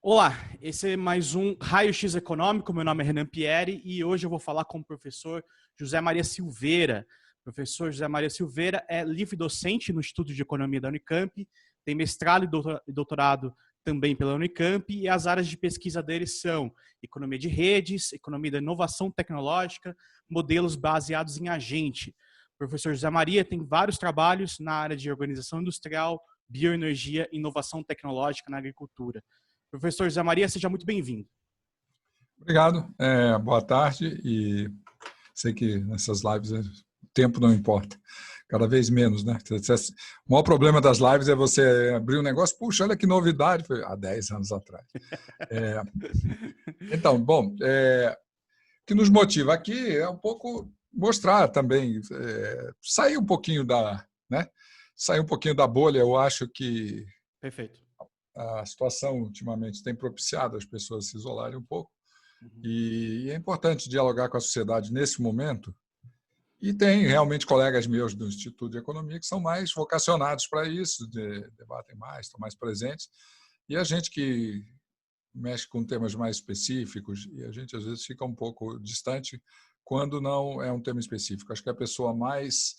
Olá, esse é mais um Raio-X Econômico. Meu nome é Renan Pieri e hoje eu vou falar com o professor José Maria Silveira. O professor José Maria Silveira é livre-docente no Instituto de Economia da Unicamp, tem mestrado e doutorado também pela Unicamp, e as áreas de pesquisa dele são economia de redes, economia da inovação tecnológica, modelos baseados em agente. O professor José Maria tem vários trabalhos na área de organização industrial, bioenergia e inovação tecnológica na agricultura. Professor José Maria, seja muito bem-vindo. Obrigado, boa tarde, e sei que nessas lives o tempo não importa, cada vez menos, né? O maior problema das lives é você abrir um negócio, puxa, olha que novidade, foi há 10 anos atrás. Então, bom, o que nos motiva aqui é um pouco mostrar também, sair um pouquinho sair um pouquinho da bolha. Eu acho que Perfeito. A situação ultimamente tem propiciado as pessoas se isolarem um pouco, e é importante dialogar com a sociedade nesse momento. E tem realmente colegas meus do Instituto de Economia que são mais vocacionados para isso, debatem mais, estão mais presentes, e a gente que mexe com temas mais específicos, e a gente às vezes fica um pouco distante quando não é um tema específico. Acho que a pessoa mais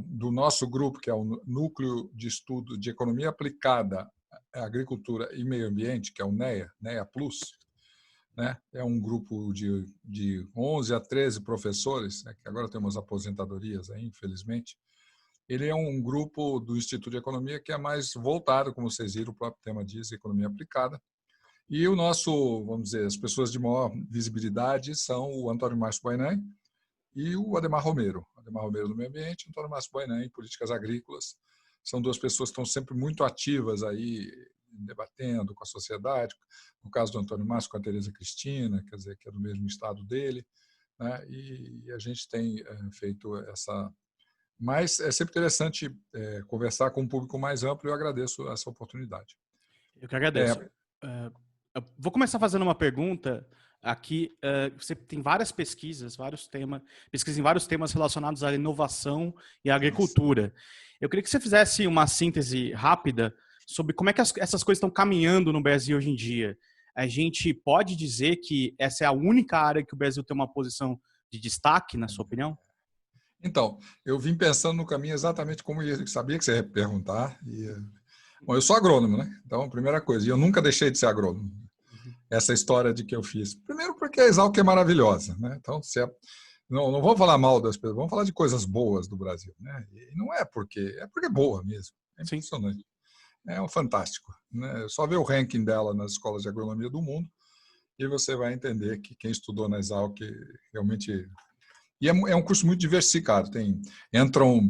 do nosso grupo, que é o Núcleo de Estudo de Economia Aplicada, Agricultura e Meio Ambiente, que é o NEA Plus, né? É um grupo de 11 a 13 professores, né, que agora temos aposentadorias aí, infelizmente. Ele é um grupo do Instituto de Economia que é mais voltado, como vocês viram, o próprio tema diz, economia aplicada. E o nosso, vamos dizer, as pessoas de maior visibilidade são o Antônio Márcio Boinan e o Adhemar Romero. Adhemar Romero no meio ambiente, o Antônio Márcio Boinan em políticas agrícolas. São duas pessoas que estão sempre muito ativas aí, debatendo com a sociedade. No caso do Antônio Márcio, com a Tereza Cristina, quer dizer, que é do mesmo estado dele, né? E a gente tem feito essa... Mas é sempre interessante conversar com um público mais amplo, e eu agradeço essa oportunidade. Eu que agradeço. Eu vou começar fazendo uma pergunta aqui. Você tem várias pesquisas, pesquisa em vários temas relacionados à inovação e à agricultura. Eu queria que você fizesse uma síntese rápida sobre como é que essas coisas estão caminhando no Brasil hoje em dia. A gente pode dizer que essa é a única área que o Brasil tem uma posição de destaque, na sua opinião? Então, eu vim pensando no caminho exatamente como eu sabia que você ia perguntar. Bom, eu sou agrônomo, né? Então, a primeira coisa, e eu nunca deixei de ser agrônomo. Essa história de que eu fiz. Primeiro porque a Exalc é maravilhosa, né? Então, não vamos falar mal das pessoas, vamos falar de coisas boas do Brasil, né? E não é porque é boa mesmo. É impressionante. É um fantástico, né? Só ver o ranking dela nas escolas de agronomia do mundo e você vai entender que quem estudou na Exalc realmente... E é um curso muito diversificado. Entram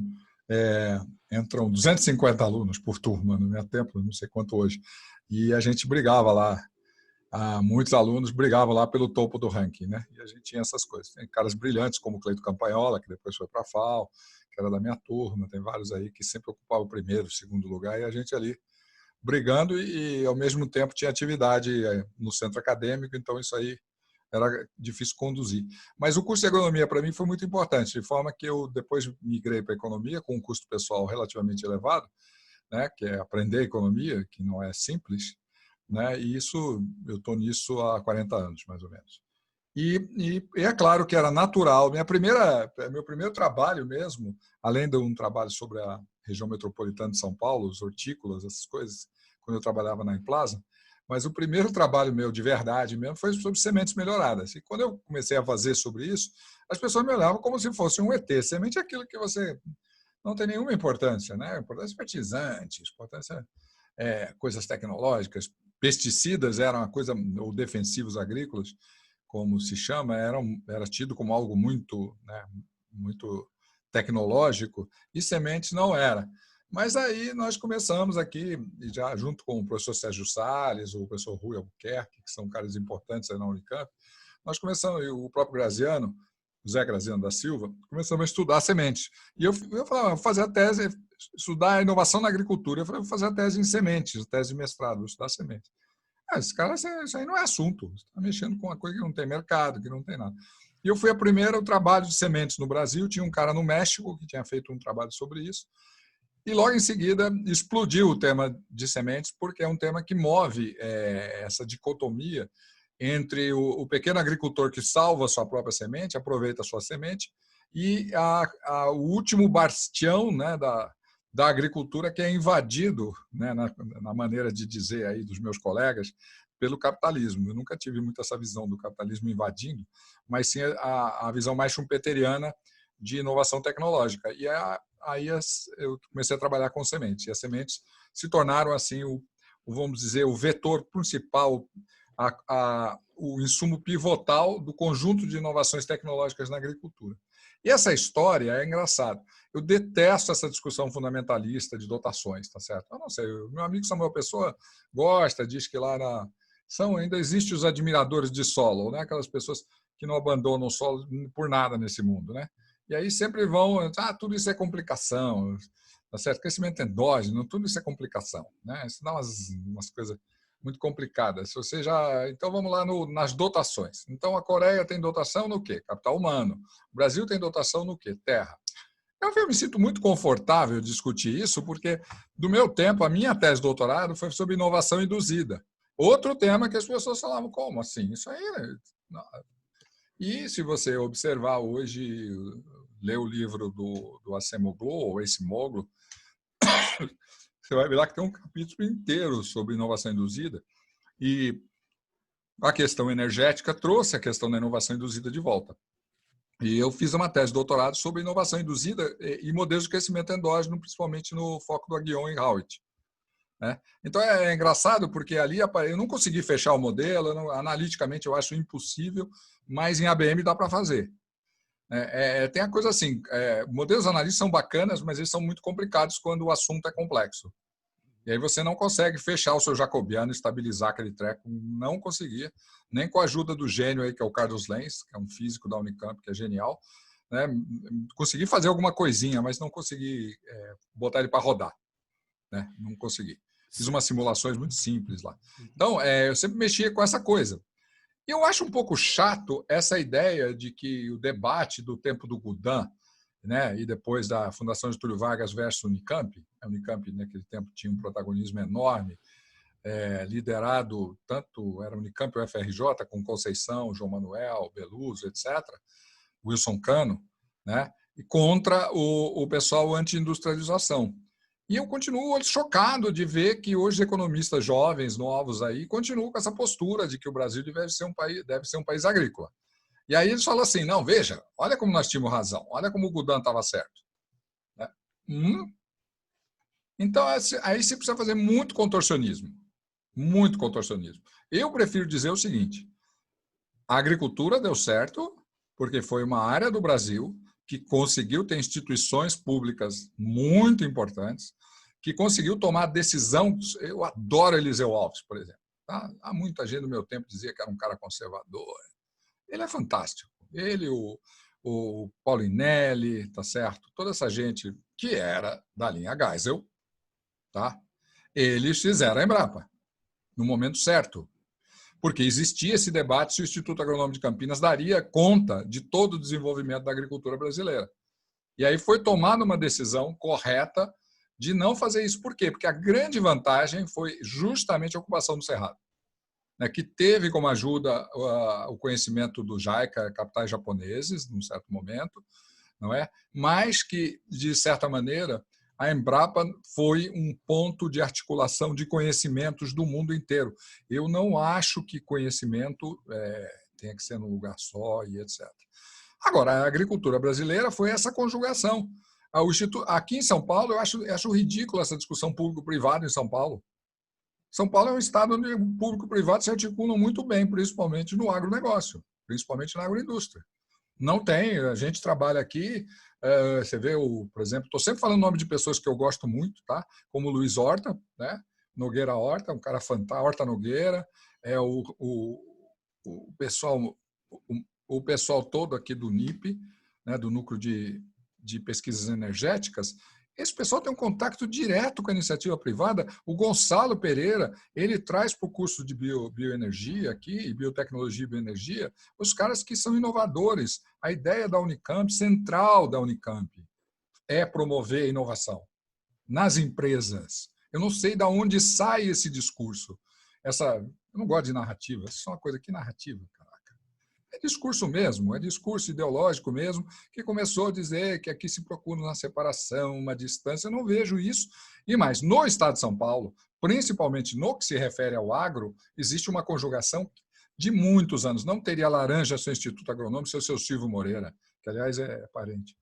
250 alunos por turma, no meu tempo, não sei quanto hoje. E a gente brigava lá, muitos alunos brigavam lá pelo topo do ranking, né? E a gente tinha essas coisas. Tem caras brilhantes como o Cleito Campagnoli, que depois foi para a FAO, que era da minha turma. Tem vários aí que sempre ocupavam o primeiro, o segundo lugar, e a gente ali brigando e ao mesmo tempo tinha atividade no centro acadêmico, então isso aí era difícil conduzir. Mas o curso de agronomia para mim foi muito importante, de forma que eu depois migrei para a economia com um custo pessoal relativamente elevado, né, que é aprender economia, que não é simples, né, e isso eu estou nisso há 40 anos, mais ou menos. E é claro que era natural. Meu primeiro trabalho mesmo, além de um trabalho sobre a região metropolitana de São Paulo, os hortícolas, essas coisas, quando eu trabalhava na Implaza, mas o primeiro trabalho meu de verdade mesmo foi sobre sementes melhoradas. E quando eu comecei a fazer sobre isso, as pessoas me olhavam como se fosse um ET. Semente é aquilo que você não tem nenhuma importância, né? Importância fertilizantes, importância coisas tecnológicas, pesticidas eram uma coisa, ou defensivos agrícolas, como se chama, era tido como algo muito, né, muito tecnológico, e sementes não era. Mas aí nós começamos aqui, já junto com o professor Sérgio Salles, o professor Rui Albuquerque, que são caras importantes aí na Unicamp, nós começamos, o próprio Graziano, José Graziano da Silva, começamos a estudar sementes. E eu falava, vou fazer a tese, estudar a inovação na agricultura. Eu falei, vou fazer a tese em sementes, a tese de mestrado, vou estudar sementes. Esse cara, isso aí não é assunto. Você está mexendo com uma coisa que não tem mercado, que não tem nada. E eu fui a primeira, o trabalho de sementes no Brasil. Tinha um cara no México que tinha feito um trabalho sobre isso. E logo em seguida explodiu o tema de sementes, porque é um tema que move essa dicotomia entre o pequeno agricultor que salva a sua própria semente, aproveita a sua semente, e o último bastião, né, da agricultura, que é invadido, né, na maneira de dizer aí dos meus colegas, pelo capitalismo. Eu nunca tive muito essa visão do capitalismo invadindo, mas sim a visão mais schumpeteriana de inovação tecnológica. E aí eu comecei a trabalhar com sementes. E as sementes se tornaram assim vamos dizer, o vetor principal, o insumo pivotal do conjunto de inovações tecnológicas na agricultura. E essa história é engraçada. Eu detesto essa discussão fundamentalista de dotações, tá certo? Eu não sei, meu amigo Samuel Pessoa gosta, diz que lá ainda existem os admiradores de solo, né? Aquelas pessoas que não abandonam o solo por nada nesse mundo, né? E aí sempre vão, tudo isso é complicação, tá certo? Crescimento endógeno, tudo isso é complicação, né? Isso dá umas coisas muito complicadas. Então vamos lá nas dotações. Então a Coreia tem dotação no quê? Capital humano. O Brasil tem dotação no quê? Terra. Eu me sinto muito confortável de discutir isso, porque do meu tempo a minha tese de doutorado foi sobre inovação induzida. Outro tema que as pessoas falavam, como assim? Isso aí não. E se você observar hoje, ler o livro do Acemoglu, ou Acemoglu, você vai ver lá que tem um capítulo inteiro sobre inovação induzida. E a questão energética trouxe a questão da inovação induzida de volta. E eu fiz uma tese de doutorado sobre inovação induzida e modelos de crescimento endógeno, principalmente no foco do Aguillon e Howitt. Né? Então é engraçado porque ali eu não consegui fechar o modelo, analiticamente eu acho impossível, mas em ABM dá para fazer. Tem a coisa assim, modelos analistas são bacanas, mas eles são muito complicados quando o assunto é complexo. E aí você não consegue fechar o seu jacobiano, estabilizar aquele treco, não conseguia, nem com a ajuda do gênio aí, que é o Carlos Lenz, que é um físico da Unicamp, que é genial. Né? Consegui fazer alguma coisinha, mas não consegui botar ele para rodar. Né? Não consegui. Fiz umas simulações muito simples lá. Então, eu sempre mexia com essa coisa. E eu acho um pouco chato essa ideia de que o debate do tempo do Gudin, né, e depois da Fundação Getúlio Vargas versus Unicamp, a Unicamp naquele tempo tinha um protagonismo enorme, liderado tanto era Unicamp e o FRJ, com Conceição, João Manuel, Beluso, etc., Wilson Cano, né, e contra o pessoal anti-industrialização. E eu continuo chocado de ver que hoje economistas jovens, novos aí, continuam com essa postura de que o Brasil deve ser um país agrícola. E aí eles falam assim, não, veja, olha como nós tínhamos razão, olha como o Gudin estava certo. Né? Então, aí você precisa fazer muito contorcionismo. Muito contorcionismo. Eu prefiro dizer o seguinte, a agricultura deu certo porque foi uma área do Brasil que conseguiu ter instituições públicas muito importantes, que conseguiu tomar decisão. Eu adoro Eliseu Alves, por exemplo. Tá? Há muita gente no meu tempo dizia que era um cara conservador. Ele é fantástico. Ele, o Paulinelli, tá certo? Toda essa gente que era da linha Geisel, tá? Eles fizeram a Embrapa no momento certo. Porque existia esse debate se o Instituto Agronômico de Campinas daria conta de todo o desenvolvimento da agricultura brasileira. E aí foi tomada uma decisão correta de não fazer isso. Por quê? Porque a grande vantagem foi justamente a ocupação do Cerrado, né, que teve como ajuda o conhecimento do JICA, capitais japoneses, num certo momento, não é? Mas que, de certa maneira, a Embrapa foi um ponto de articulação de conhecimentos do mundo inteiro. Eu não acho que conhecimento tenha que ser num lugar só e etc. Agora, a agricultura brasileira foi essa conjugação. Aqui em São Paulo, eu acho ridícula essa discussão público-privado em São Paulo. São Paulo é um estado onde o público e o privado se articulam muito bem, principalmente no agronegócio, principalmente na agroindústria. Não tem, a gente trabalha aqui, você vê, por exemplo, estou sempre falando o nome de pessoas que eu gosto muito, tá? Como o Luiz Horta, né? Nogueira Horta, um cara fantástico, Horta Nogueira, o pessoal todo aqui do NIP, né? Do Núcleo de Pesquisas Energéticas. Esse pessoal tem um contato direto com a iniciativa privada. O Gonçalo Pereira, ele traz para o curso de bioenergia aqui, biotecnologia e bioenergia, os caras que são inovadores. A ideia da Unicamp, central da Unicamp, é promover a inovação. nas empresas. Eu não sei de onde sai esse discurso. Eu não gosto de narrativa, isso é uma coisa que narrativa, caraca. É discurso mesmo, é discurso ideológico mesmo, que começou a dizer que aqui se procura uma separação, uma distância. Eu não vejo isso. E mais, no Estado de São Paulo, principalmente no que se refere ao agro, existe uma conjugação de muitos anos. Não teria laranja seu Instituto Agronômico se o seu Silvio Moreira, que, aliás, é parente.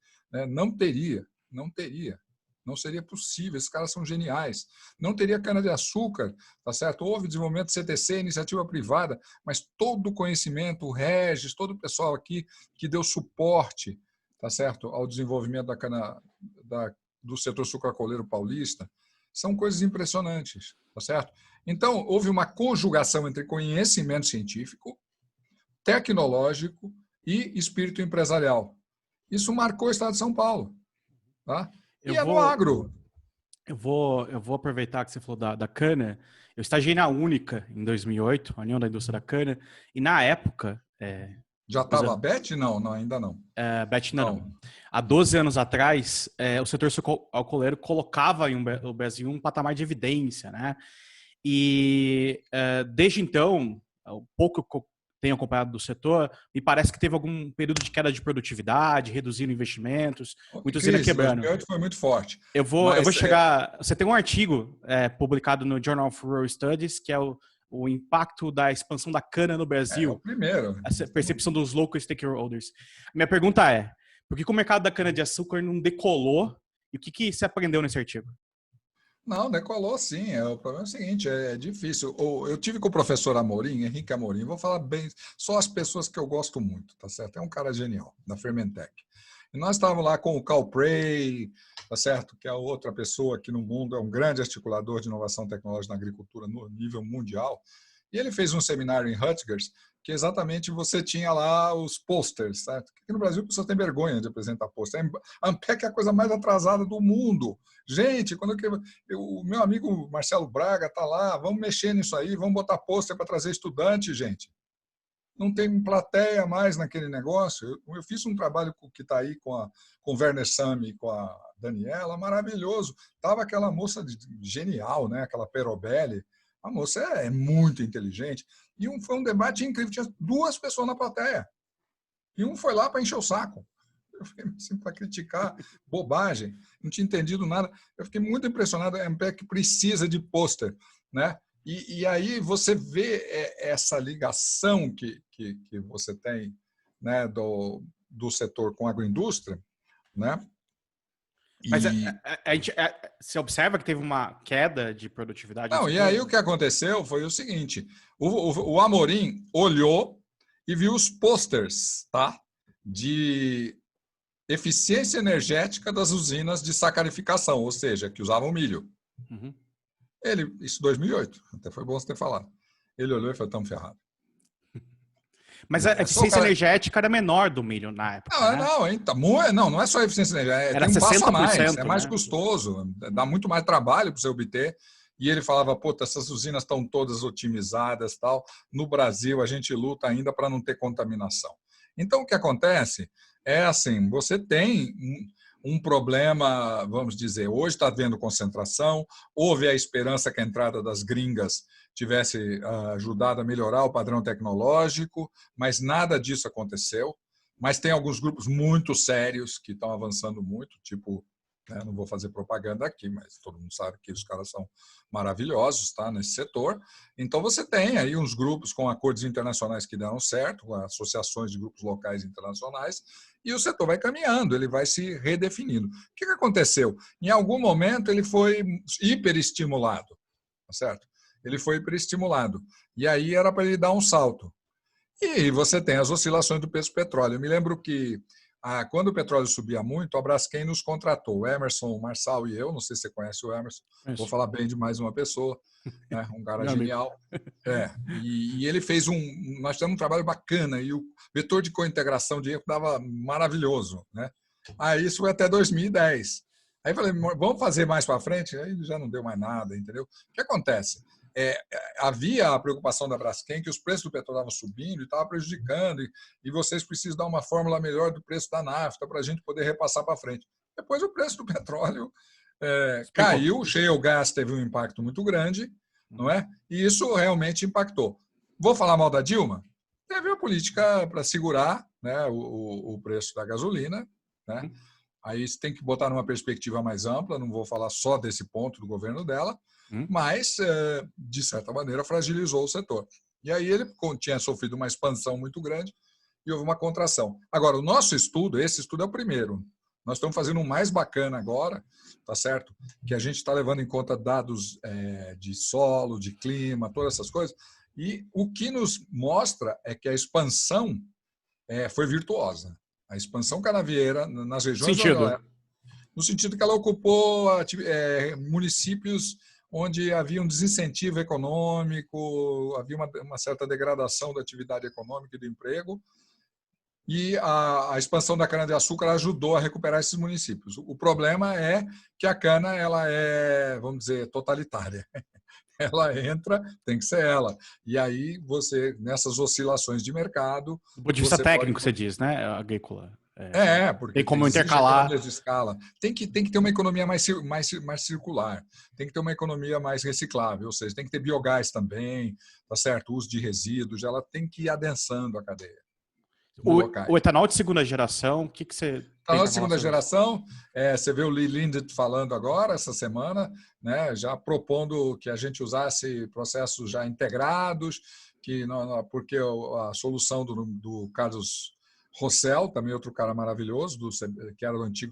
Não teria, não teria. Não seria possível, esses caras são geniais. Não teria cana-de-açúcar, tá certo? Houve desenvolvimento do CTC, iniciativa privada, mas todo o conhecimento, o Regis, todo o pessoal aqui que deu suporte, tá certo, ao desenvolvimento do setor sucroalcooleiro paulista, são coisas impressionantes, tá certo? Então, houve uma conjugação entre conhecimento científico, tecnológico e espírito empresarial. Isso marcou o Estado de São Paulo, tá? E é no agro. Eu vou aproveitar que você falou da cana. Eu estagiei na Única em 2008, a União da Indústria da Cana, e na época... Já estava a BET? Não, ainda não. BET não. Há 12 anos atrás, o setor sucroalcooleiro colocava o Brasil em um patamar de evidência, né? E desde então, o pouco que eu tenho acompanhado do setor, me parece que teve algum período de queda de produtividade, reduzindo investimentos, muitos ainda quebrando. 2008 foi muito forte. Eu vou chegar... Você tem um artigo publicado no Journal of Rural Studies, que é o impacto da expansão da cana no Brasil. O primeiro. A percepção dos local stakeholders. Minha pergunta é, por que o mercado da cana-de-açúcar não decolou? E o que você aprendeu nesse artigo? Não, decolou sim. O problema é o seguinte, é difícil. Eu tive com o professor Amorim, Henrique Amorim, vou falar bem, só as pessoas que eu gosto muito, tá certo? É um cara genial, da Fermentec. E nós estávamos lá com o Carl Prey, tá certo? Que é outra pessoa que no mundo é um grande articulador de inovação tecnológica na agricultura no nível mundial. E ele fez um seminário em Rutgers, que exatamente você tinha lá os posters, certo? Aqui no Brasil, a pessoa tem vergonha de apresentar pôster. A Ampec é a coisa mais atrasada do mundo. Gente, o meu amigo Marcelo Braga está lá, vamos mexer nisso aí, vamos botar pôster para trazer estudante, gente. Não tem plateia mais naquele negócio. Eu fiz um trabalho que está aí com o Werner Sami e com a Daniela, maravilhoso. Estava aquela moça genial, né? Aquela Perobelli. A moça é muito inteligente. E foi um debate incrível. Tinha 2 pessoas na plateia. E um foi lá para encher o saco. Eu fiquei assim, para criticar bobagem. Não tinha entendido nada. Eu fiquei muito impressionado. A Ampec precisa de pôster, né? E aí você vê essa ligação que você tem, né, do setor com a agroindústria, né? Mas você observa que teve uma queda de produtividade? Não, e aí o que aconteceu foi o seguinte, o Amorim olhou e viu os posters, tá, de eficiência energética das usinas de sacarificação, ou seja, que usavam milho. Uhum. Isso em 2008, até foi bom você ter falado. Ele olhou e falou, estamos ferrados. Mas a eficiência energética era menor do milho na época, não é só eficiência energética, era tem um passo a mais, é mais né? custoso, dá muito mais trabalho para você obter. E ele falava, essas usinas estão todas otimizadas, tal. No Brasil, a gente luta ainda para não ter contaminação. Então, o que acontece é assim, você tem um problema, vamos dizer, hoje está havendo concentração, houve a esperança que a entrada das gringas tivesse ajudado a melhorar o padrão tecnológico, mas nada disso aconteceu. Mas tem alguns grupos muito sérios que estão avançando muito, tipo, não vou fazer propaganda aqui, mas todo mundo sabe que os caras são maravilhosos, tá, nesse setor. Então você tem aí uns grupos com acordos internacionais que deram certo, com associações de grupos locais e internacionais, e o setor vai caminhando, ele vai se redefinindo. O que aconteceu? Em algum momento ele foi hiperestimulado, tá certo? Ele foi hiperestimulado. E aí era para ele dar um salto. E você tem as oscilações do preço do petróleo. Eu me lembro que quando o petróleo subia muito, a Braskem nos contratou. O Emerson, o Marçal e eu, não sei se você conhece o Emerson, vou falar bem de mais uma pessoa, né? Um cara genial. E ele fez nós fizemos um trabalho bacana, e o vetor de cointegração de erro dava maravilhoso, né? Aí isso foi até 2010. Aí eu falei, vamos fazer mais para frente? Aí já não deu mais nada, entendeu? O que acontece? Havia a preocupação da Braskem que os preços do petróleo estavam subindo e estava prejudicando, e vocês precisam dar uma fórmula melhor do preço da nafta para a gente poder repassar para frente. Depois o preço do petróleo Caiu, o shale gas teve um impacto muito grande, não é? E isso realmente impactou. Vou falar mal da Dilma? Teve uma política para segurar, né, o preço da gasolina, né? Aí você tem que botar numa perspectiva mais ampla, não vou falar só desse ponto do governo dela, mas, de certa maneira, fragilizou o setor. E aí ele tinha sofrido uma expansão muito grande e houve uma contração. Agora, o nosso estudo, esse estudo é o primeiro. Nós estamos fazendo um mais bacana agora, tá certo? Que a gente está levando em conta dados de solo, de clima, todas essas coisas. E o que nos mostra é que a expansão foi virtuosa. A expansão canavieira nas regiões onde ela, no sentido que ela ocupou municípios onde havia um desincentivo econômico, havia uma certa degradação da atividade econômica e do emprego, e a expansão da cana-de-açúcar ajudou a recuperar esses municípios. O problema é que a cana ela é, vamos dizer, totalitária. Ela entra, tem que ser ela. E aí você, nessas oscilações de mercado... Do ponto de vista técnico, você diz, né, agrícola? Porque tem como exige intercalar. economias de escala. Tem que ter uma economia mais circular, tem que ter uma economia mais reciclável, ou seja, tem que ter biogás também, tá certo? O uso de resíduos, ela tem que ir adensando a cadeia. O etanol de segunda geração, o que você tem para falar segunda geração, você vê o Lee Lindet falando agora, essa semana, né, já propondo que a gente usasse processos já integrados, porque a solução do Carlos Rossell, também outro cara maravilhoso, que era do antigo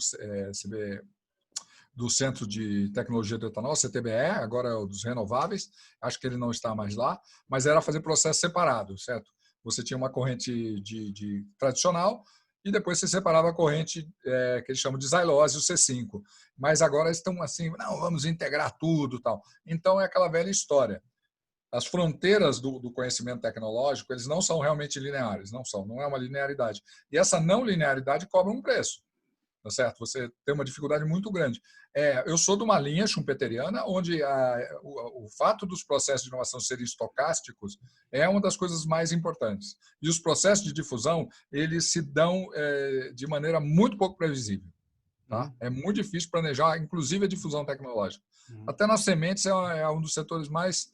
do Centro de Tecnologia do Etanol, CTBE, agora é o dos renováveis, acho que ele não está mais lá, mas era fazer processo separado, certo? Você tinha uma corrente de tradicional e depois você separava a corrente que eles chamam de xilose, o C5. Mas agora estão assim, não, vamos integrar tudo, tal. Então é aquela velha história. As fronteiras do conhecimento tecnológico, eles não são realmente lineares, não é uma linearidade. E essa não linearidade cobra um preço. Tá certo? Você tem uma dificuldade muito grande. Eu sou de uma linha schumpeteriana, onde o fato dos processos de inovação serem estocásticos é uma das coisas mais importantes. E os processos de difusão, eles se dão de maneira muito pouco previsível. Tá? É muito difícil planejar, inclusive a difusão tecnológica. Até nas sementes é um dos setores mais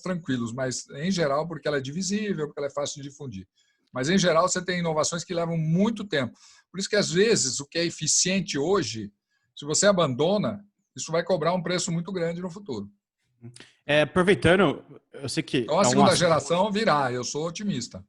tranquilos, mas em geral, porque ela é divisível, porque ela é fácil de difundir. Mas, em geral, você tem inovações que levam muito tempo. Por isso que, às vezes, o que é eficiente hoje, se você abandona, isso vai cobrar um preço muito grande no futuro. Aproveitando, eu sei que... Então, a segunda geração virá, eu sou otimista.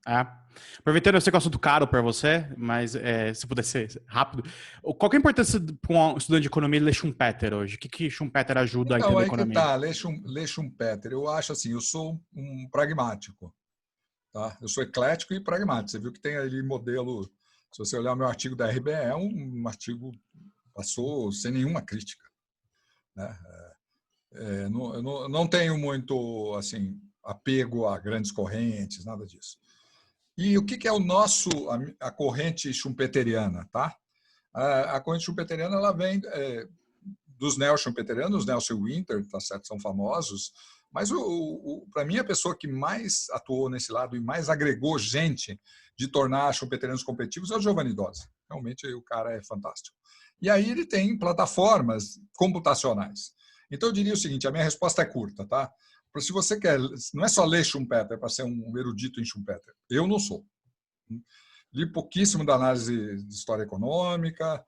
Aproveitando, eu sei que é um assunto caro para você, mas se puder ser rápido. Qual que é a importância para um estudante de economia ler Schumpeter hoje? O que Schumpeter ajuda a entender a economia? Então, aí que tá, ler Schumpeter. Eu acho assim, eu sou um pragmático. Tá? Eu sou eclético e pragmático. Você viu que tem ali modelo... Se você olhar o meu artigo da RBE, é um artigo que passou sem nenhuma crítica. Né? Eu não tenho muito assim, apego a grandes correntes, nada disso. E o que é a corrente schumpeteriana? Tá? A corrente schumpeteriana ela vem dos neo-schumpeterianos, Nelson Winter, tá certo? São famosos, mas para mim a pessoa que mais atuou nesse lado e mais agregou gente de tornar schumpeterianos competitivos é o Giovanni Dose. Realmente o cara é fantástico. E aí ele tem plataformas computacionais. Então eu diria o seguinte, a minha resposta é curta, tá? Se você quer, não é só ler Schumpeter para ser um erudito em Schumpeter. Eu não sou. Li pouquíssimo da análise de história econômica,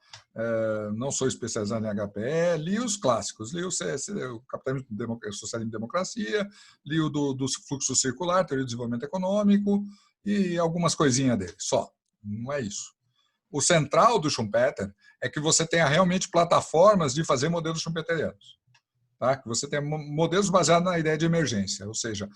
não sou especializado em HPE, li os clássicos, li o Capitalismo, Socialismo e Democracia, li o do fluxo circular, Teoria do Desenvolvimento Econômico e algumas coisinhas dele, só. Não é isso. O central do Schumpeter é que você tenha realmente plataformas de fazer modelos schumpeterianos. Tá? Que você tem modelos baseados na ideia de emergência, ou seja,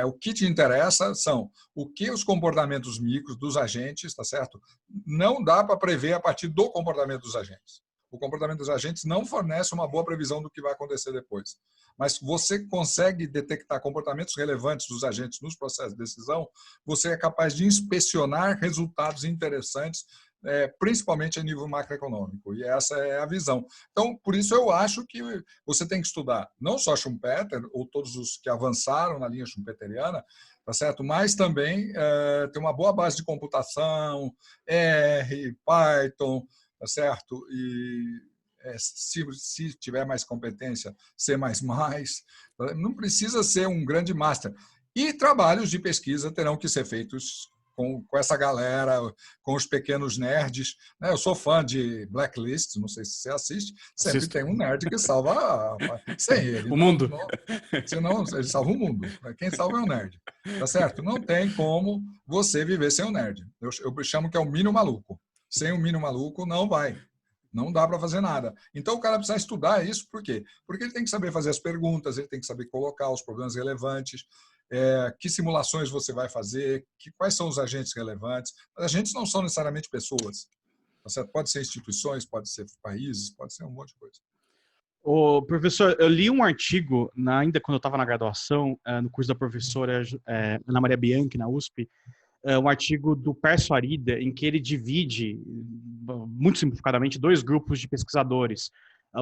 o que te interessa são o que os comportamentos micros dos agentes, tá certo? Não dá para prever a partir do comportamento dos agentes. O comportamento dos agentes não fornece uma boa previsão do que vai acontecer depois. Mas você consegue detectar comportamentos relevantes dos agentes nos processos de decisão, você é capaz de inspecionar resultados interessantes, principalmente a nível macroeconômico, e essa é a visão. Então, por isso eu acho que você tem que estudar não só Schumpeter, ou todos os que avançaram na linha schumpeteriana, tá certo? Mas também ter uma boa base de computação, R, Python, tá certo? E se tiver mais competência, C++. Não precisa ser um grande master. E trabalhos de pesquisa terão que ser feitos com essa galera, com os pequenos nerds. Eu sou fã de Blacklist, não sei se você assiste, sempre Assisto. tem um nerd que salva sem ele. O mundo. Senão ele salva o mundo. Quem salva é o nerd. Tá certo? Não tem como você viver sem o nerd. Eu chamo que é o mínimo maluco. Sem o mínimo maluco, não vai. Não dá para fazer nada. Então, o cara precisa estudar isso, por quê? Porque ele tem que saber fazer as perguntas, ele tem que saber colocar os problemas relevantes, que simulações você vai fazer, quais são os agentes relevantes. Os agentes não são necessariamente pessoas. Tá certo? Pode ser instituições, pode ser países, pode ser um monte de coisa. Ô, professor, eu li um artigo, ainda quando eu estava na graduação, no curso da professora Ana Maria Bianchi, na USP, um artigo do Perso Arida, em que ele divide, muito simplificadamente, dois grupos de pesquisadores.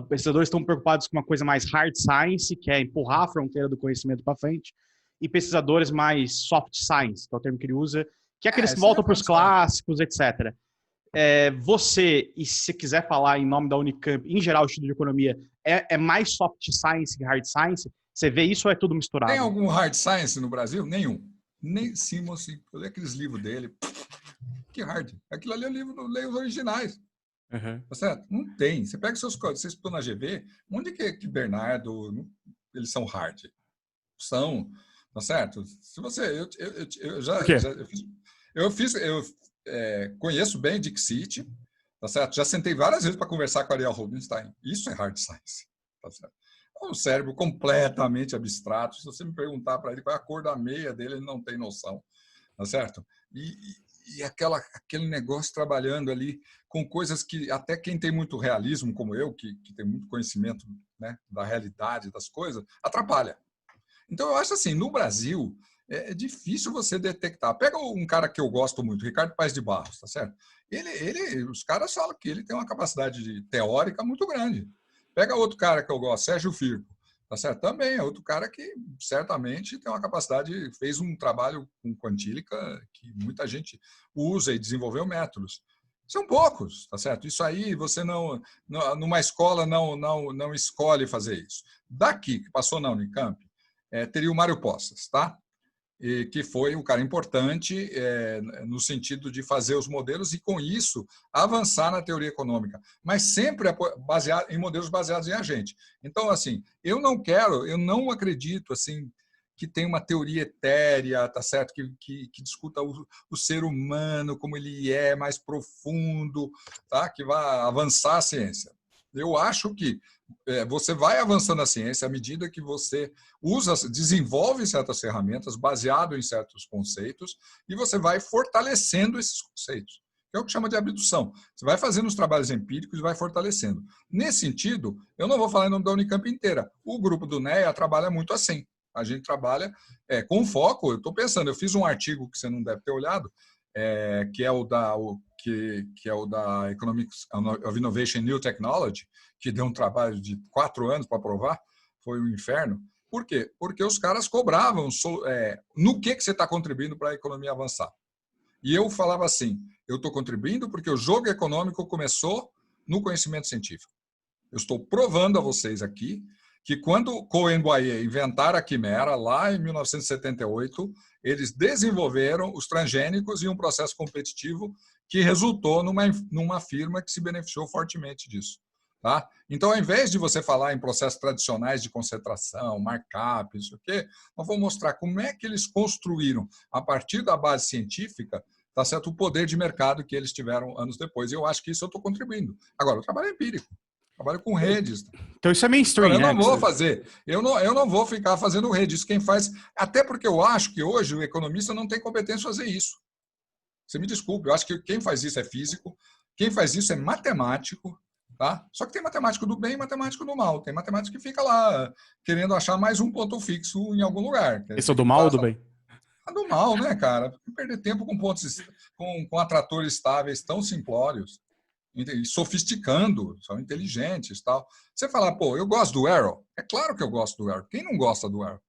Pesquisadores estão preocupados com uma coisa mais hard science, que é empurrar a fronteira do conhecimento para frente, e pesquisadores mais soft science, que é o termo que ele usa, que é aqueles que voltam para os clássicos, etc. Você, e se quiser falar em nome da Unicamp, em geral, o estudo de economia, é mais soft science que hard science? Você vê isso ou é tudo misturado? Tem algum hard science no Brasil? Nenhum. Nem Simon, eu li aqueles livros dele. Que hard. Aquilo ali é livro, leio os originais. Uhum. Tá certo? Não tem. Você pega seus códigos, você estudou na GV, onde que Bernardo, eles são hard? São. Tá certo? Se você. Eu conheço bem Dixit, tá certo? Já sentei várias vezes para conversar com a Ariel Rubinstein. Isso é hard science. Tá certo? Um cérebro completamente abstrato. Se você me perguntar para ele qual é a cor da meia dele, ele não tem noção. Tá certo? E aquele negócio trabalhando ali com coisas que até quem tem muito realismo, como eu, que tem muito conhecimento, né, da realidade das coisas, atrapalha. Então, eu acho assim, no Brasil, é difícil você detectar. Pega um cara que eu gosto muito, Ricardo Paes de Barros, tá certo? Os caras falam que ele tem uma capacidade teórica muito grande. Pega outro cara que eu gosto, Sérgio Firpo, tá certo? Também é outro cara que certamente tem uma capacidade, fez um trabalho com quantílica que muita gente usa e desenvolveu métodos. São poucos, tá certo? Isso aí você numa escola não escolhe fazer isso. Daqui, que passou na Unicamp, teria o Mário Poças, tá? E que foi um cara importante no sentido de fazer os modelos e, com isso, avançar na teoria econômica, mas sempre baseado em modelos baseados em agente. Então, assim, eu não acredito assim que tem uma teoria etérea, tá certo? Que discuta o ser humano, como ele é mais profundo, tá? Que vai avançar a ciência. Eu acho que você vai avançando na ciência à medida que você desenvolve certas ferramentas baseado em certos conceitos e você vai fortalecendo esses conceitos, que é o que chama de abdução. Você vai fazendo os trabalhos empíricos e vai fortalecendo. Nesse sentido, eu não vou falar em nome da Unicamp inteira. O grupo do NEA trabalha muito assim. A gente trabalha com foco. Eu estou pensando, eu fiz um artigo que você não deve ter olhado, que é o da Economics of Innovation and New Technology, que deu um trabalho de 4 anos para aprovar, foi um inferno. Por quê? Porque os caras cobravam no que você está contribuindo para a economia avançar. E eu falava assim, eu estou contribuindo porque o jogo econômico começou no conhecimento científico. Eu estou provando a vocês aqui que quando Cohen e Boyer inventaram a quimera, lá em 1978, eles desenvolveram os transgênicos e um processo competitivo que resultou numa firma que se beneficiou fortemente disso. Tá? Então, ao invés de você falar em processos tradicionais de concentração, markup, isso aqui, nós vamos mostrar como é que eles construíram, a partir da base científica, tá certo, o poder de mercado que eles tiveram anos depois. Eu acho que isso eu estou contribuindo. Agora, o trabalho é empírico. Trabalho com redes. Então isso é mainstream, eu né? não vou fazer. Eu não vou ficar fazendo rede. Isso quem faz. Até porque eu acho que hoje o economista não tem competência de fazer isso. Você me desculpe, eu acho que quem faz isso é físico, quem faz isso é matemático, tá? Só que tem matemático do bem e matemático do mal. Tem matemático que fica lá querendo achar mais um ponto fixo em algum lugar. Esse é o do mal ou do bem? Do mal, né, cara? Perder tempo com pontos, com atratores estáveis tão simplórios. E sofisticando, são inteligentes e tal. Você falar, pô, eu gosto do Arrow. É claro que eu gosto do Arrow. Quem não gosta do Arrow?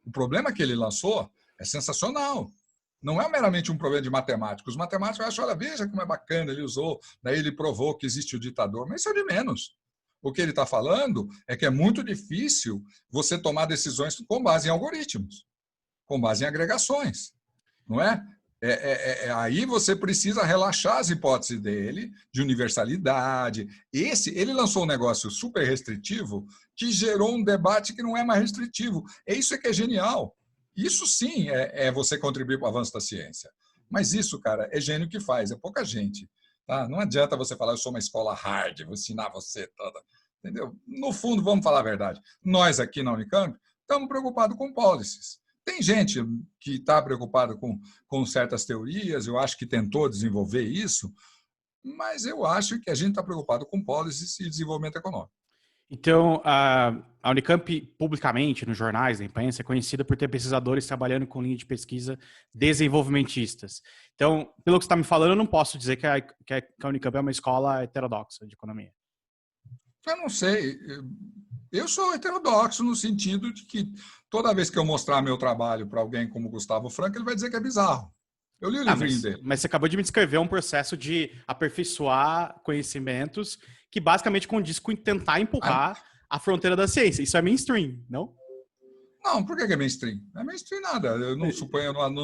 O problema que ele lançou é sensacional. Não é meramente um problema de matemáticos. Os matemáticos acham, olha, veja como é bacana, ele usou, daí ele provou que existe o ditador. Mas isso é de menos. O que ele está falando é que é muito difícil você tomar decisões com base em algoritmos, com base em agregações, não é? Aí você precisa relaxar as hipóteses dele, de universalidade. Ele lançou um negócio super restritivo que gerou um debate que não é mais restritivo. Isso que é genial. Isso sim é você contribuir para o avanço da ciência. Mas isso, cara, é gênio que faz, é pouca gente. Tá? Não adianta você falar, eu sou uma escola hard, vou ensinar você toda. Entendeu? No fundo, vamos falar a verdade. Nós aqui na Unicamp estamos preocupados com policies. Tem gente que está preocupada com certas teorias, eu acho que tentou desenvolver isso, mas eu acho que a gente está preocupado com policies e desenvolvimento econômico. Então, a Unicamp, publicamente, nos jornais, na imprensa, é conhecida por ter pesquisadores trabalhando com linha de pesquisa desenvolvimentistas. Então, pelo que você está me falando, eu não posso dizer que a Unicamp é uma escola heterodoxa de economia. Eu não sei. Eu sou heterodoxo no sentido de que toda vez que eu mostrar meu trabalho para alguém como Gustavo Franco, ele vai dizer que é bizarro. Eu li o livrinho dele. Mas você acabou de me descrever um processo de aperfeiçoar conhecimentos que basicamente condiz com tentar empurrar a fronteira da ciência. Isso é mainstream, não? Não, por que é mainstream? Não é mainstream nada. Eu não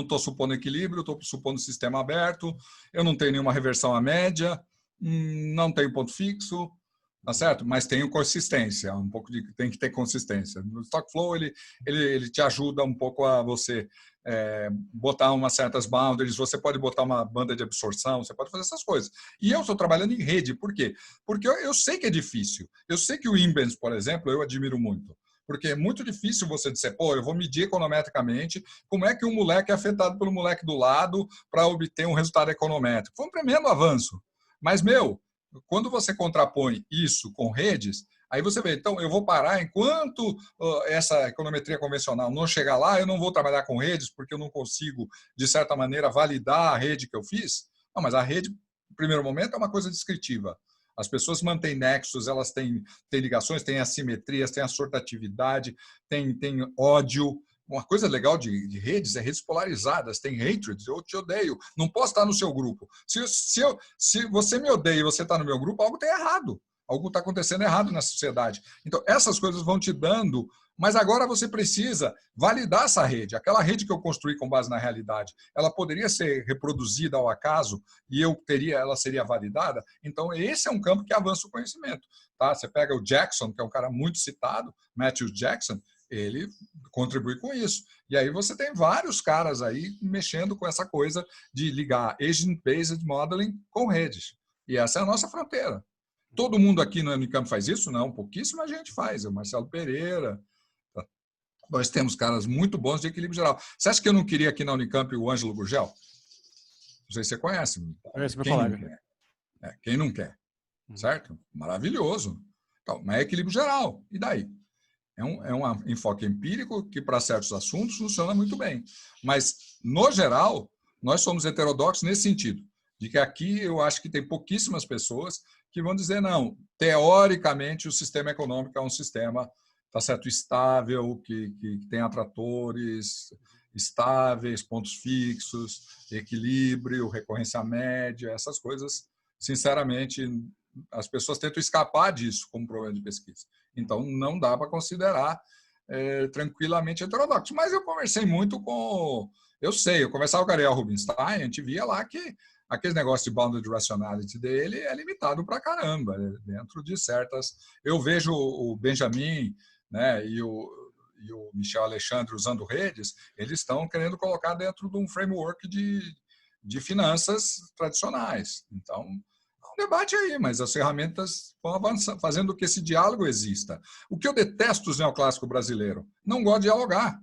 estou supondo equilíbrio, estou supondo sistema aberto, eu não tenho nenhuma reversão à média, não tenho ponto fixo. Tá certo? Mas tem consistência, tem que ter consistência. No Stockflow, ele te ajuda um pouco a você botar umas certas boundaries, você pode botar uma banda de absorção, você pode fazer essas coisas. E eu estou trabalhando em rede, por quê? Porque eu sei que é difícil. Eu sei que o Imbens, por exemplo, eu admiro muito. Porque é muito difícil você dizer, pô, eu vou medir econometricamente como é que um moleque é afetado pelo moleque do lado para obter um resultado econométrico. Foi um tremendo avanço. Mas, quando você contrapõe isso com redes, aí você vê, então eu vou parar enquanto essa econometria convencional não chegar lá, eu não vou trabalhar com redes porque eu não consigo, de certa maneira, validar a rede que eu fiz. Não, mas a rede, no primeiro momento, é uma coisa descritiva. As pessoas mantêm nexos, elas têm ligações, têm assimetrias, têm a sortatividade, têm ódio. Uma coisa legal de redes é redes polarizadas, tem hatred, eu te odeio, não posso estar no seu grupo. Se você me odeia e você está no meu grupo, algo está errado, algo está acontecendo errado na sociedade. Então, essas coisas vão te dando, mas agora você precisa validar essa rede. Aquela rede que eu construí com base na realidade, ela poderia ser reproduzida ao acaso e ela seria validada? Então, esse é um campo que avança o conhecimento. Tá? Você pega o Jackson, que é um cara muito citado, Matthew Jackson, ele contribui com isso. E aí você tem vários caras aí mexendo com essa coisa de ligar Agent-Based Modeling com redes. E essa é a nossa fronteira. Todo mundo aqui no Unicamp faz isso? Não, pouquíssima gente faz. O Marcelo Pereira. Nós temos caras muito bons de equilíbrio geral. Você acha que eu não queria aqui na Unicamp o Ângelo Gurgel? Não sei se você conhece. Quem não quer? Quem não quer? Certo? Maravilhoso. Então, mas é equilíbrio geral. E daí? É um enfoque empírico que, para certos assuntos, funciona muito bem. Mas, no geral, nós somos heterodoxos nesse sentido, de que aqui eu acho que tem pouquíssimas pessoas que vão dizer, não, teoricamente o sistema econômico é um sistema, tá certo, estável, que tem atratores estáveis, pontos fixos, equilíbrio, recorrência média, essas coisas, sinceramente, as pessoas tentam escapar disso como problema de pesquisa. Então, não dá para considerar tranquilamente heterodoxo. Mas eu conversei muito com... eu conversava com o Ariel Rubinstein, a gente via lá que aquele negócio de bounded rationality dele é limitado para caramba, dentro de certas... Eu vejo o Benjamin, né, e o Michel Alexandre usando redes, eles estão querendo colocar dentro de um framework de finanças tradicionais. Então, debate aí, mas as ferramentas vão avançando, fazendo que esse diálogo exista. O que eu detesto dos neoclássicos brasileiros? Não gosto de dialogar.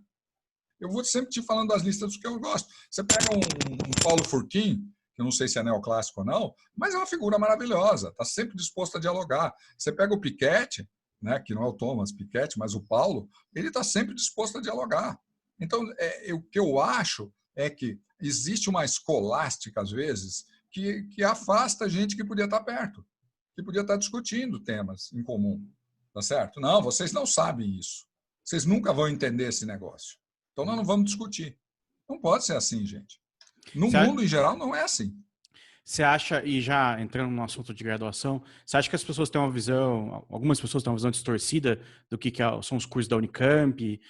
Eu vou sempre te falando das listas dos que eu gosto. Você pega um Paulo Furquim, que eu não sei se é neoclássico ou não, mas é uma figura maravilhosa, está sempre disposto a dialogar. Você pega o Piketty, né, que não é o Thomas Piketty, mas o Paulo, ele está sempre disposto a dialogar. Então, o que eu acho é que existe uma escolástica, às vezes, que afasta a gente que podia estar perto, que podia estar discutindo temas em comum. Tá certo? Não, vocês não sabem isso. Vocês nunca vão entender esse negócio. Então, nós não vamos discutir. Não pode ser assim, gente. No mundo, em geral, não é assim. Você acha, e já entrando no assunto de graduação, você acha que as pessoas têm uma visão, algumas pessoas têm uma visão distorcida do que são os cursos da Unicamp?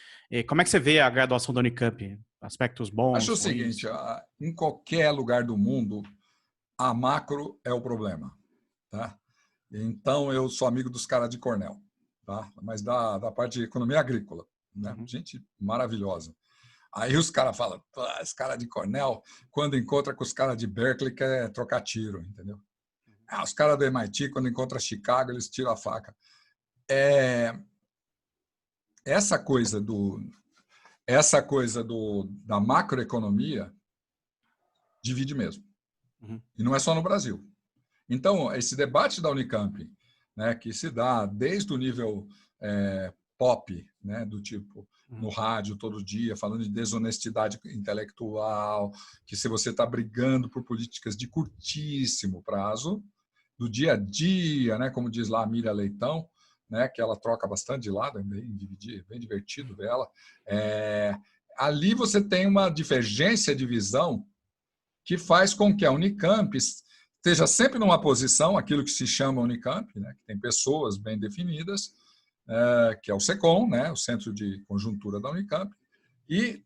Como é que você vê a graduação da Unicamp? Aspectos Acho bons, o seguinte, ruins? em qualquer lugar do mundo, a macro é o problema, tá? Então, eu sou amigo dos caras de Cornell, tá? Mas da parte de economia agrícola, né? Uhum. Gente maravilhosa. Aí os caras falam, esse cara de Cornell, quando encontra com os caras de Berkeley, quer trocar tiro, entendeu? Os caras do MIT, quando encontra Chicago, eles tiram a faca. É, essa coisa da macroeconomia divide mesmo. Uhum. E não é só no Brasil. Então, esse debate da Unicamp, né, que se dá desde o nível pop, né, do tipo no rádio todo dia, falando de desonestidade intelectual, que se você está brigando por políticas de curtíssimo prazo, do dia a dia, né, como diz lá a Miriam Leitão, né, que ela troca bastante de lado, é bem divertido ver ela, ali você tem uma divergência de visão que faz com que a Unicamp esteja sempre numa posição, aquilo que se chama Unicamp, né, que tem pessoas bem definidas, que é o SECOM, né, o Centro de Conjuntura da Unicamp, e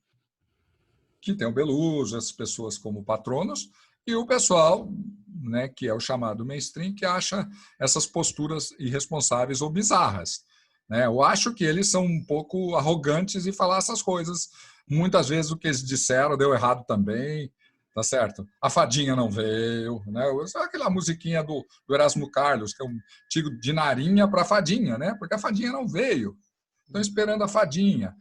que tem o Beluso, as pessoas como patronos, e o pessoal, né, que é o chamado mainstream, que acha essas posturas irresponsáveis ou bizarras. Né? Eu acho que eles são um pouco arrogantes em falar essas coisas. Muitas vezes o que eles disseram deu errado também, tá certo? A fadinha não veio, né? Aquela musiquinha do Erasmo Carlos, que é um tigo de narinha para a fadinha, né? Porque a fadinha não veio. Estão esperando a fadinha.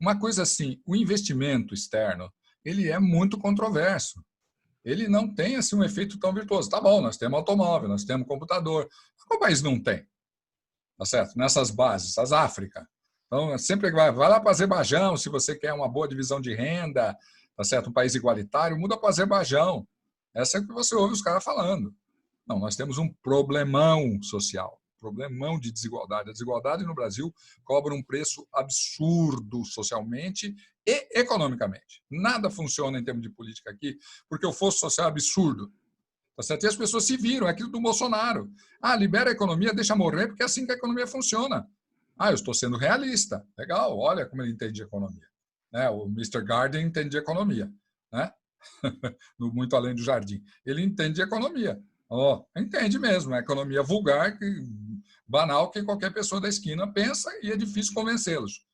Uma coisa assim, o investimento externo, ele é muito controverso. Ele não tem assim um efeito tão virtuoso. Tá bom, nós temos automóvel, nós temos computador. Qual país não tem? Tá certo? Nessas bases, as África. Então, sempre vai lá para o Azerbaijão, se você quer uma boa divisão de renda, tá certo? Um país igualitário, muda para o Azerbaijão. Essa é o que você ouve os caras falando. Não, nós temos um problemão social, problemão de desigualdade. A desigualdade no Brasil cobra um preço absurdo socialmente e economicamente. Nada funciona em termos de política aqui, porque o fosso social é absurdo. Tá certo? E as pessoas se viram, é aquilo do Bolsonaro. Libera a economia, deixa morrer, porque é assim que a economia funciona. Eu estou sendo realista. Legal, olha como ele entende de economia. Né? O Mr. Garden entende de economia. Né? Muito além do jardim. Ele entende de economia. Entende mesmo, é economia vulgar, banal, que qualquer pessoa da esquina pensa e é difícil convencê-los.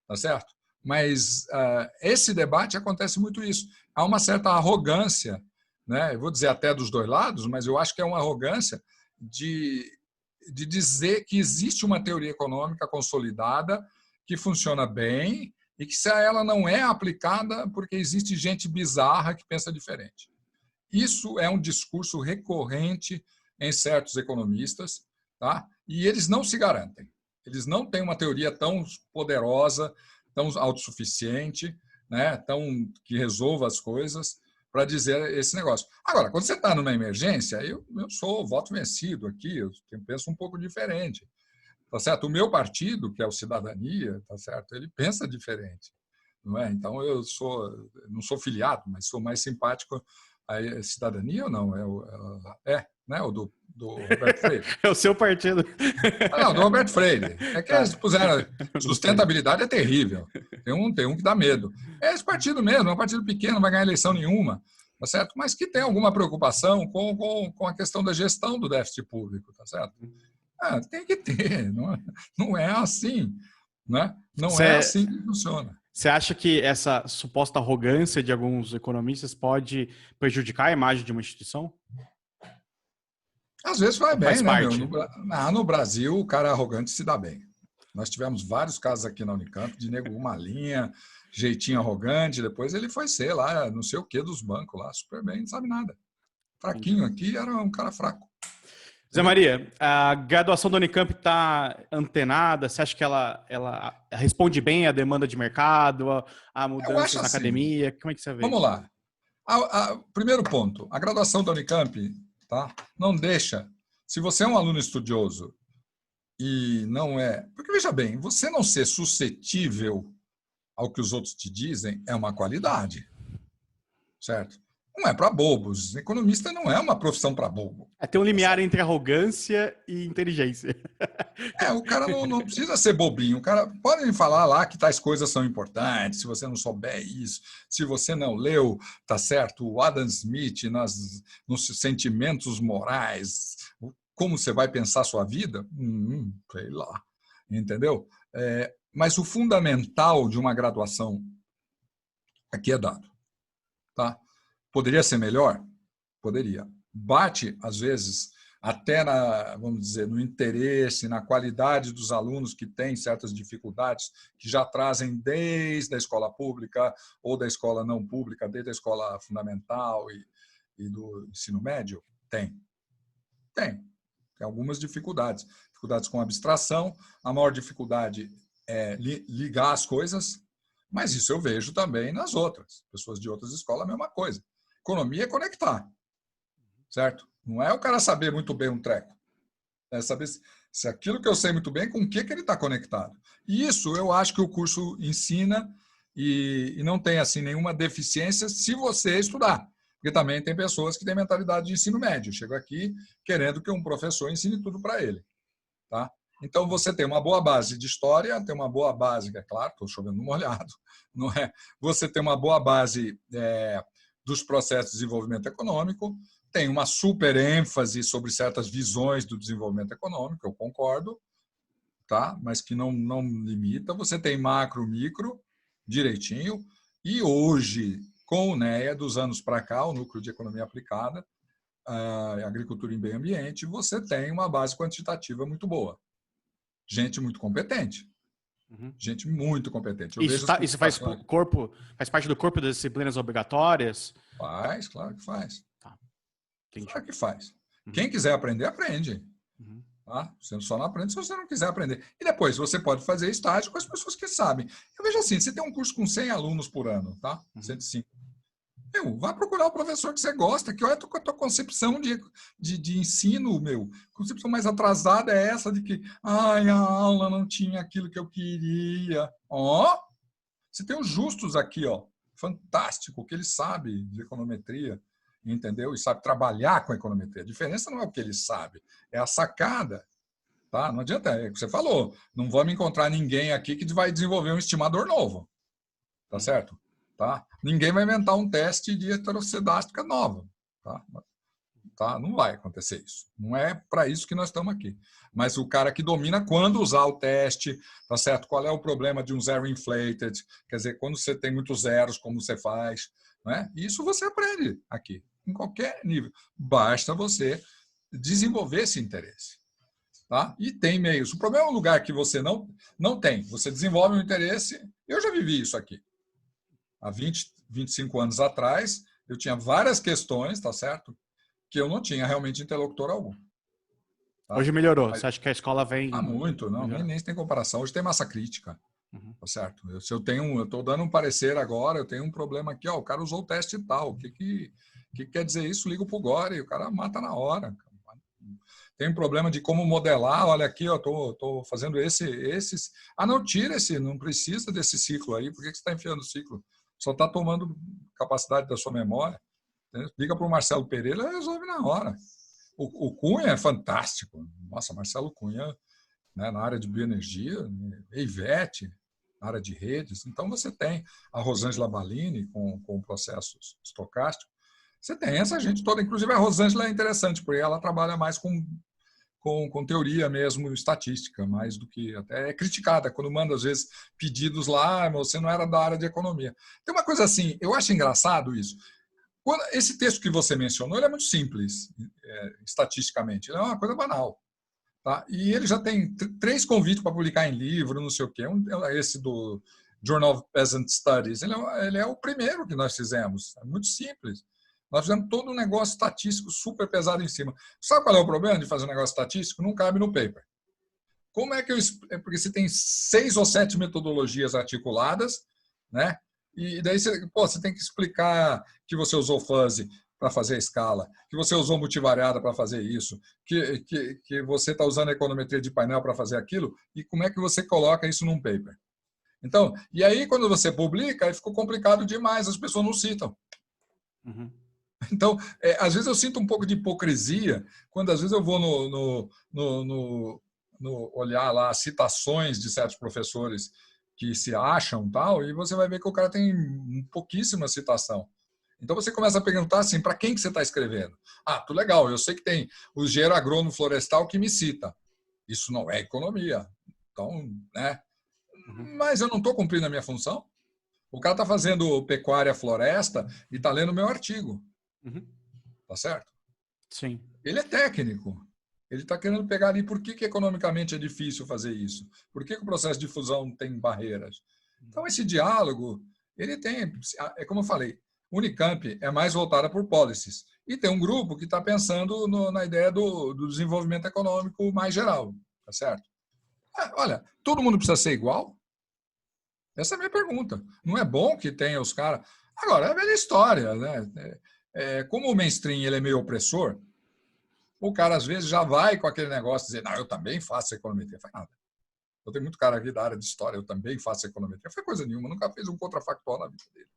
Tá certo? Mas esse debate acontece muito isso. Há uma certa arrogância, né? Eu vou dizer até dos dois lados, mas eu acho que é uma arrogância de dizer que existe uma teoria econômica consolidada que funciona bem e que se ela não é aplicada porque existe gente bizarra que pensa diferente. Isso é um discurso recorrente em certos economistas, tá? E eles não se garantem. Eles não têm uma teoria tão poderosa, tão autossuficiente, né? Que resolva as coisas para dizer esse negócio. Agora, quando você está numa emergência, eu sou voto vencido aqui, eu penso um pouco diferente. Tá certo? O meu partido, que é o Cidadania, tá certo? Ele pensa diferente. Não é? Então, não sou filiado, mas sou mais simpático à cidadania ou não? Né? O do Roberto Freire. É o seu partido. Não, do Roberto Freire. É que eles puseram. Sustentabilidade é terrível. Tem um que dá medo. É esse partido mesmo, é um partido pequeno, não vai ganhar eleição nenhuma, tá certo? Mas que tem alguma preocupação com a questão da gestão do déficit público, tá certo? Tem que ter, não é assim, né? Não é assim que funciona. Você acha que essa suposta arrogância de alguns economistas pode prejudicar a imagem de uma instituição? Às vezes vai Ou bem, faz né, meu? parte? No Brasil, o cara arrogante se dá bem. Nós tivemos vários casos aqui na Unicamp de nego uma linha, jeitinho arrogante, depois ele foi ser lá, não sei o que dos bancos lá, super bem, não sabe nada. Fraquinho aqui, era um cara fraco. Zé Maria, a graduação da Unicamp está antenada? Você acha que ela responde bem à demanda de mercado, a Eu acho mudanças na assim, academia? Como é que você vê vamos isso? lá. Primeiro ponto, a graduação da Unicamp, tá? Não deixa. Se você é um aluno estudioso e não é. Porque, veja bem, você não ser suscetível ao que os outros te dizem é uma qualidade. Certo? Não é para bobos. Economista não é uma profissão para bobo. Tem um limiar entre arrogância e inteligência. O cara não precisa ser bobinho. O cara pode falar lá que tais coisas são importantes, se você não souber isso, se você não leu, tá certo, o Adam Smith nos sentimentos morais, como você vai pensar a sua vida? Sei lá, entendeu? Mas o fundamental de uma graduação aqui é dado. Tá? Poderia ser melhor? Poderia. Bate, às vezes, até vamos dizer, no interesse, na qualidade dos alunos que têm certas dificuldades, que já trazem desde a escola pública ou da escola não pública, desde a escola fundamental e do ensino médio? Tem. Tem algumas dificuldades. Dificuldades com abstração, a maior dificuldade é ligar as coisas, mas isso eu vejo também nas outras. Pessoas de outras escolas, a mesma coisa. Economia é conectar, certo? Não é o cara saber muito bem um treco. É saber se aquilo que eu sei muito bem, com o que ele está conectado. E isso eu acho que o curso ensina e não tem assim nenhuma deficiência se você estudar. Porque também tem pessoas que têm mentalidade de ensino médio. Chegam aqui querendo que um professor ensine tudo para ele. Tá? Então, você tem uma boa base de história, tem uma boa base, é claro, estou chovendo no molhado, não é? Você tem uma boa base dos processos de desenvolvimento econômico, tem uma super ênfase sobre certas visões do desenvolvimento econômico, eu concordo, tá? Mas que não limita. Você tem macro, micro, direitinho, e hoje, com o NEA, dos anos para cá, o Núcleo de Economia Aplicada, Agricultura e Meio Ambiente, você tem uma base quantitativa muito boa. Gente muito competente. Gente muito competente. Isso faz parte do corpo das disciplinas obrigatórias? Faz, claro que faz. Tá. Claro que faz. Quem quiser aprender, aprende. Tá? Você só não aprende se você não quiser aprender. E depois você pode fazer estágio com as pessoas que sabem. Eu vejo assim, você tem um curso com 100 alunos por ano, tá? 105. Vai procurar o professor que você gosta, que olha a tua concepção de ensino, concepção mais atrasada é essa de que a aula não tinha aquilo que eu queria. Você tem os Justus aqui, fantástico, que ele sabe de econometria, entendeu? E sabe trabalhar com econometria. A diferença não é o que ele sabe, é a sacada. Tá? Não adianta, é o que você falou, não vamos encontrar ninguém aqui que vai desenvolver um estimador novo. Tá certo? Tá? Ninguém vai inventar um teste de heterocedástica nova. Tá? Não vai acontecer isso. Não é para isso que nós estamos aqui. Mas o cara que domina quando usar o teste, tá certo? Qual é o problema de um zero inflated? Quer dizer, quando você tem muitos zeros, como você faz? Né? Isso você aprende aqui, em qualquer nível. Basta você desenvolver esse interesse. Tá? E tem meios. O problema é um lugar que você não tem. Você desenvolve um interesse. Eu já vivi isso aqui. Há 25 anos atrás, eu tinha várias questões, tá certo? Que eu não tinha realmente interlocutor algum. Tá? Hoje melhorou. Você acha que a escola vem... muito, não, nem tem comparação. Hoje tem massa crítica, tá certo? Se eu estou dando um parecer agora, eu tenho um problema aqui, o cara usou o teste e tal. O que quer dizer isso? Ligo para o Gore, o cara mata na hora. Tem um problema de como modelar, olha aqui, estou fazendo esses... não, tira esse, não precisa desse ciclo aí, por que você está enfiando o ciclo? Só está tomando capacidade da sua memória. Liga para o Marcelo Pereira, ele resolve na hora. O Cunha é fantástico. Nossa, Marcelo Cunha, né, na área de bioenergia, Ivete, na área de redes. Então, você tem a Rosângela Ballini com processos estocásticos. Você tem essa gente toda. Inclusive, a Rosângela é interessante, porque ela trabalha mais com teoria mesmo, estatística, mais do que até é criticada quando manda, às vezes, pedidos lá, você não era da área de economia. Tem uma coisa assim, eu acho engraçado isso. Esse texto que você mencionou, ele é muito simples, estatisticamente, ele é uma coisa banal. Tá? E ele já tem 3 convites para publicar em livro, não sei o quê. Esse do Journal of Peasant Studies, ele é o primeiro que nós fizemos, é muito simples. Nós fizemos todo um negócio estatístico super pesado em cima. Sabe qual é o problema de fazer um negócio estatístico? Não cabe no paper. Como é que porque você tem 6 ou 7 metodologias articuladas, né? E daí você tem que explicar que você usou fuzzy para fazer a escala, que você usou multivariada para fazer isso, que você está usando a econometria de painel para fazer aquilo, e como é que você coloca isso num paper. Então, e aí quando você publica, aí ficou complicado demais, as pessoas não citam. Então, às vezes eu sinto um pouco de hipocrisia quando às vezes eu vou no olhar lá citações de certos professores que se acham tal, e você vai ver que o cara tem pouquíssima citação. Então você começa a perguntar assim, para quem que você está escrevendo? Ah, tudo legal, eu sei que tem o engenheiro agrônomo florestal que me cita. Isso não é economia. Então, né? Mas eu não estou cumprindo a minha função. O cara está fazendo pecuária floresta e está lendo o meu artigo. Tá certo? Sim. Ele é técnico. Ele está querendo pegar ali por que economicamente é difícil fazer isso. Por que o processo de fusão tem barreiras. Então, esse diálogo, ele tem... É como eu falei, Unicamp é mais voltada por policies. E tem um grupo que está pensando na ideia do desenvolvimento econômico mais geral. Tá certo? Olha, todo mundo precisa ser igual? Essa é a minha pergunta. Não é bom que tenha os caras... Agora, é a velha história, né? Como o mainstream ele é meio opressor, o cara às vezes já vai com aquele negócio de dizer, não, eu também faço econometria. Faz nada. Eu tenho muito cara aqui da área de história, eu também faço econometria. Não foi coisa nenhuma, nunca fez um contrafactual na vida dele.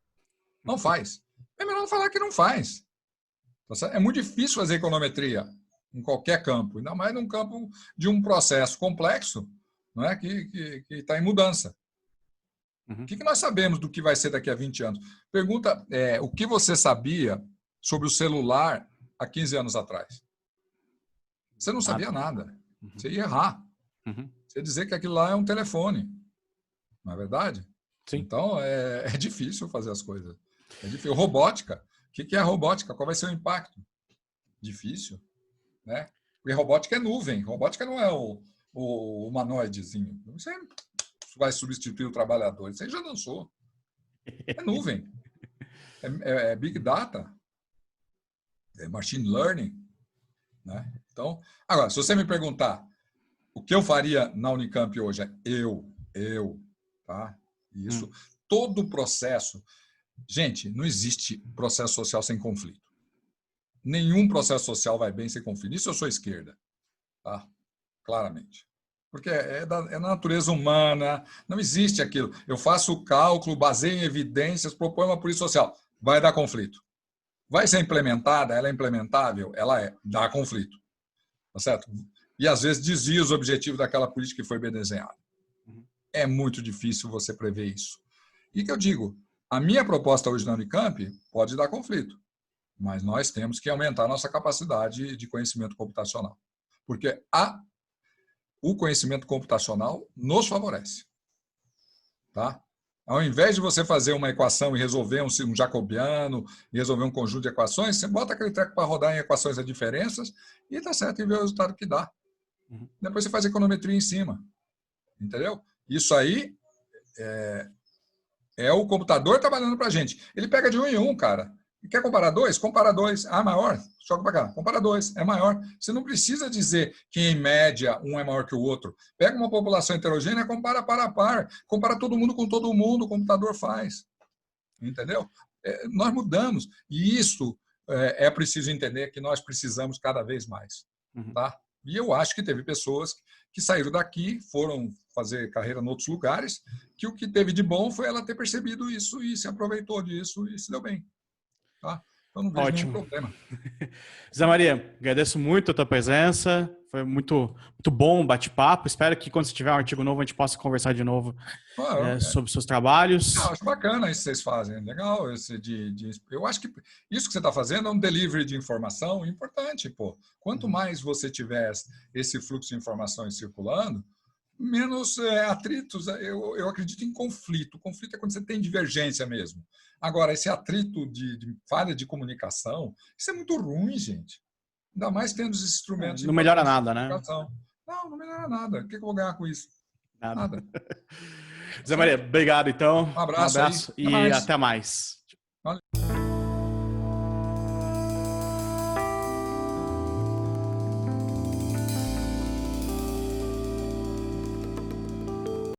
Não faz. É melhor não falar que não faz. É muito difícil fazer econometria em qualquer campo, ainda mais num campo de um processo complexo, não é? Que está em mudança. O que nós sabemos do que vai ser daqui a 20 anos? Pergunta o que você sabia sobre o celular há 15 anos atrás? Você não sabia nada. Você ia errar. Você ia dizer que aquilo lá é um telefone. Não é verdade? Sim. Então, é difícil fazer as coisas. É difícil. Robótica. O que é a robótica? Qual vai ser o impacto? Difícil. Né? Porque robótica é nuvem. Robótica não é o humanoidezinho. Você vai substituir o trabalhador. Isso aí já dançou. É nuvem. É Big Data. É Machine Learning. Né? Então, agora, se você me perguntar o que eu faria na Unicamp hoje, tá? Isso, todo o processo... Gente, não existe processo social sem conflito. Nenhum processo social vai bem sem conflito. Isso eu sou esquerda, tá? Claramente. Porque é da natureza humana, não existe aquilo. Eu faço o cálculo, baseio em evidências, proponho uma política social. Vai dar conflito. Vai ser implementada, ela é implementável? Ela dá conflito. Tá certo? E, às vezes, desvia os objetivos daquela política que foi bem desenhada. É muito difícil você prever isso. E que eu digo, a minha proposta hoje na Unicamp pode dar conflito, mas nós temos que aumentar a nossa capacidade de conhecimento computacional. Porque o conhecimento computacional nos favorece. Tá? Ao invés de você fazer uma equação e resolver um jacobiano, e resolver um conjunto de equações, você bota aquele treco para rodar em equações de diferenças e está certo e vê o resultado que dá. Depois você faz econometria em cima. Entendeu? Isso aí é o computador trabalhando para a gente. Ele pega de 1 em 1, cara. E quer comparar 2? Compara 2. Ah, maior? Joga para cá. Compara 2. É maior. Você não precisa dizer que, em média, um é maior que o outro. Pega uma população heterogênea, compara par a par. Compara todo mundo com todo mundo. O computador faz. Entendeu? Nós mudamos. E isso é preciso entender que nós precisamos cada vez mais. Tá? E eu acho que teve pessoas que saíram daqui, foram fazer carreira em outros lugares, que o que teve de bom foi ela ter percebido isso e se aproveitou disso e se deu bem. Tá? Então, não vejo nenhum problema. Zé Maria, agradeço muito a tua presença. Foi muito bom o bate-papo. Espero que quando você tiver um artigo novo, a gente possa conversar de novo sobre os seus trabalhos. Eu acho bacana isso que vocês fazem. Legal. Eu acho que isso que você está fazendo é um delivery de informação importante. Pô. Quanto mais você tiver esse fluxo de informações circulando, menos atritos. Eu acredito em conflito. O conflito é quando você tem divergência mesmo. Agora, esse atrito de falha de comunicação, isso é muito ruim, gente. Ainda mais tendo os instrumentos. Não melhora nada, né? Não melhora nada. O que eu vou ganhar com isso? Nada. Zé Maria, obrigado, então. Um abraço e até mais. Valeu.